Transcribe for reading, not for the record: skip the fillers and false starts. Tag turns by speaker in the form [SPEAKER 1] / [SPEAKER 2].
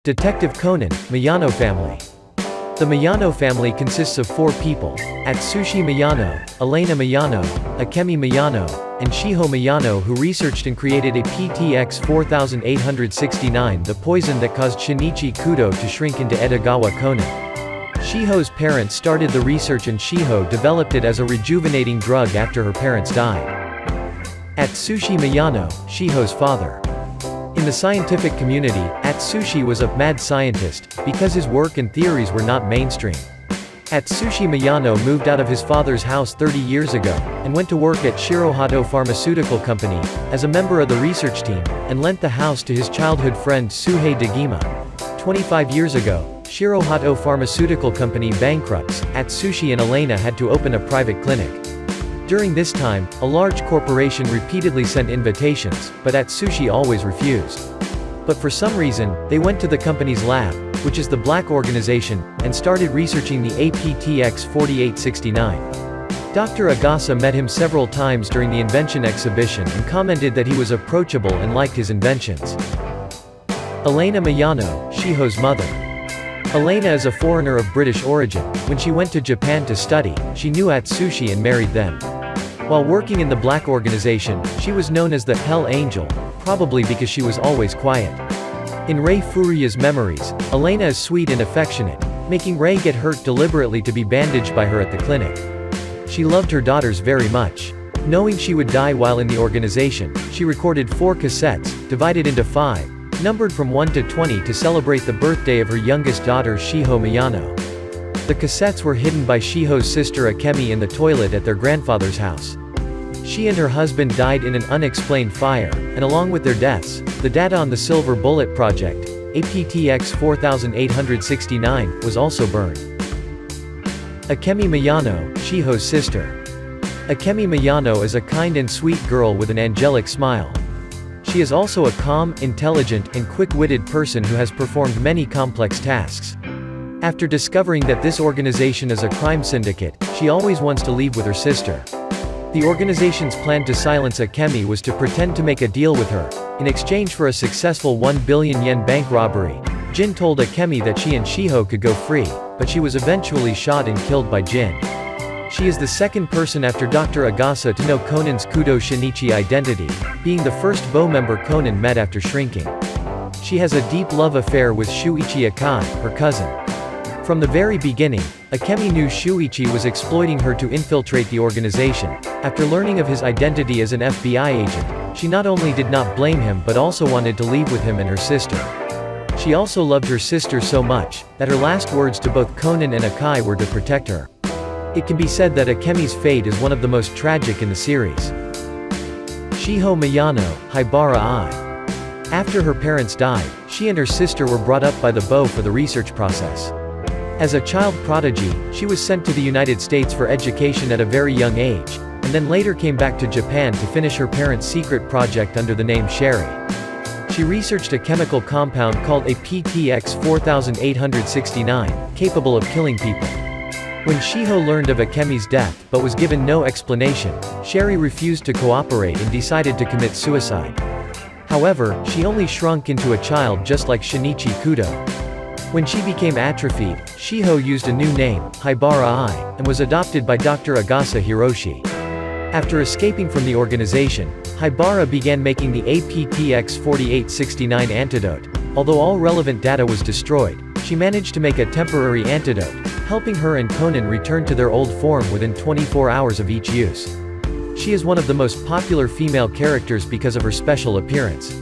[SPEAKER 1] Detective Conan, Miyano family. The Miyano family consists of 4 people: Atsushi Miyano, Elena Miyano, Akemi Miyano, and Shiho Miyano, who researched and created a PTX 4869, the poison that caused Shinichi Kudo to shrink into Edogawa Conan. Shiho's parents started the research and Shiho developed it as a rejuvenating drug after her parents died. Atsushi Miyano, Shiho's father. In the scientific community, Atsushi was a mad scientist, because his work and theories were not mainstream. Atsushi Miyano moved out of his father's house 30 years ago, and went to work at Shirohato Pharmaceutical Company, as a member of the research team, and lent the house to his childhood friend Suhei Degima. 25 years ago, Shirohato Pharmaceutical Company bankrupts, Atsushi and Elena had to open a private clinic. During this time, a large corporation repeatedly sent invitations, but Atsushi always refused. But for some reason, they went to the company's lab, which is the black organization, and started researching the APTX 4869. Dr. Agasa met him several times during the invention exhibition and commented that he was approachable and liked his inventions. Elena Miyano, Shiho's mother. Elena is a foreigner of British origin. When she went to Japan to study, she knew Atsushi and married them. While working in the black organization, she was known as the Hell Angel, probably because she was always quiet. In Rei Furuya's memories, Elena is sweet and affectionate, making Rei get hurt deliberately to be bandaged by her at the clinic. She loved her daughters very much. Knowing she would die while in the organization, she recorded 4 cassettes, divided into 5, numbered from 1 to 20 to celebrate the birthday of her youngest daughter Shiho Miyano. The cassettes were hidden by Shiho's sister Akemi in the toilet at their grandfather's house. She and her husband died in an unexplained fire, and along with their deaths, the data on the Silver Bullet project, APTX 4869, was also burned. Akemi Miyano, Shiho's sister. Akemi Miyano is a kind and sweet girl with an angelic smile. She is also a calm, intelligent, and quick-witted person who has performed many complex tasks. After discovering that this organization is a crime syndicate, she always wants to leave with her sister. The organization's plan to silence Akemi was to pretend to make a deal with her. In exchange for a successful 1 billion yen bank robbery, Jin told Akemi that she and Shiho could go free, but she was eventually shot and killed by Jin. She is the second person after Dr. Agasa to know Conan's Kudo Shinichi identity, being the first Bo member Conan met after shrinking. She has a deep love affair with Shuichi Akai, her cousin. From the very beginning, Akemi knew Shuichi was exploiting her to infiltrate the organization. After learning of his identity as an FBI agent, she not only did not blame him but also wanted to leave with him and her sister. She also loved her sister so much, that her last words to both Conan and Akai were to protect her. It can be said that Akemi's fate is one of the most tragic in the series. Shiho Miyano, Haibara I. After her parents died, she and her sister were brought up by the Bo for the research process. As a child prodigy, she was sent to the United States for education at a very young age, and then later came back to Japan to finish her parents' secret project under the name Sherry. She researched a chemical compound called a PTX 4869, capable of killing people. When Shiho learned of Akemi's death but was given no explanation, Sherry refused to cooperate and decided to commit suicide. However, she only shrunk into a child just like Shinichi Kudo. When she became atrophied, Shiho used a new name, Haibara I, and was adopted by Dr. Agasa Hiroshi. After escaping from the organization, Haibara began making the APTX 4869 antidote. Although all relevant data was destroyed, she managed to make a temporary antidote, helping her and Conan return to their old form within 24 hours of each use. She is one of the most popular female characters because of her special appearance.